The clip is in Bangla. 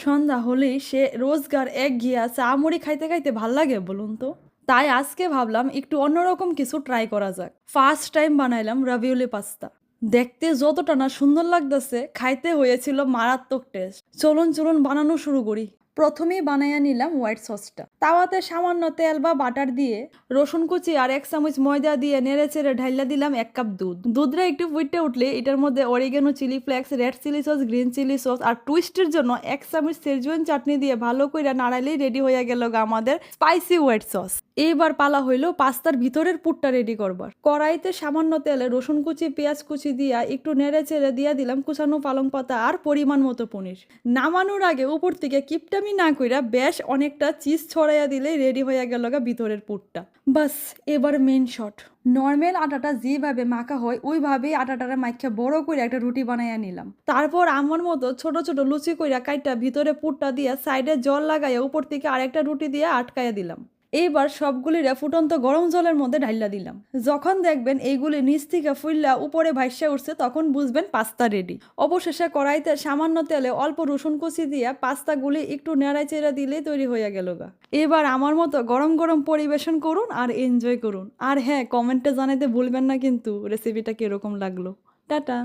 সন্ধ্যা হলেই সে রোজগার একঘেয়া চা মুড়ি খাইতে খাইতে ভাল লাগে বলুন তো। তাই আজকে ভাবলাম একটু অন্যরকম কিছু ট্রাই করা যাক। ফার্স্ট টাইম বানাইলাম রাভিওলি পাস্তা। দেখতে যতটা না সুন্দর লাগতেছে, খাইতে হয়েছিল মারাত্মক টেস্ট। চলুন চলুন বানানো শুরু করি। প্রথমেই বানাইয়া নিলাম হোয়াইট সসটা। তাওয়াতে সামান্য তেল বা বাটার দিয়ে রসুন কুচি আর 1 চামচ ময়দা দিয়ে নেড়ে চেড়ে ঢাইলা দিলাম 1 কাপ দুধ। দুধটা একটু ফুটে উঠলে এটার মধ্যে oregano, chili flakes, red chili sauce, green chili sauce আর টুইস্টের জন্য 1 চামচ সেজওয়ান চাটনি দিয়ে ভালো করে নাড়াইলেই রেডি হয়ে গেল আমাদের স্পাইসি হোয়াইট সস। এইবার পালা হইলো পাস্তার ভিতরের পুরটা রেডি করবার। কড়াইতে সামান্য তেলে রসুন কুচি, পেঁয়াজ কুচি দিয়া একটু নেড়ে চেড়ে দিয়া দিলাম কুচানো পালং পাতা আর পরিমাণ মতো পনির। নামানোর আগে উপর থেকে কিপটামি না কইরা বেশ অনেকটা চিজ ছড়াইয়া দিলে রেডি হয়ে গেল ভিতরের পুরটা। বাস, এবার মেন শট। নর্মাল আটাটা যেভাবে মাখা হয় ওইভাবেই আটাটারে মাইখা বড় করে একটা রুটি বানাইয়া নিলাম। তারপর আমার মতো ছোট ছোট লুচি কইরা কাইটা ভিতরে পুরটা দিয়া সাইডে জল লাগাইয়া উপর থেকে আরেকটা রুটি দিয়ে আটকাইয়া দিলাম। এইবার সবগুলিরে ফুটন্ত গরম জলের মধ্যে ঢাইলা দিলাম। যখন দেখবেন এইগুলি নিচ থেকে ফুললা উপরে ভাইসা উঠছে তখন বুঝবেন পাস্তা রেডি। অবশেষে কড়াইতে সামান্য তেলে অল্প রসুন কুচি দিয়া পাস্তাগুলি একটু নেড়াই চেড়া দিলেই তৈরি হইয়া গেল গা। এবার আমার মতো গরম গরম পরিবেশন করুন আর এনজয় করুন। আর হ্যাঁ, কমেন্টে জানাইতে ভুলবেন না কিন্তু রেসিপিটা কিরকম লাগলো। টাটা।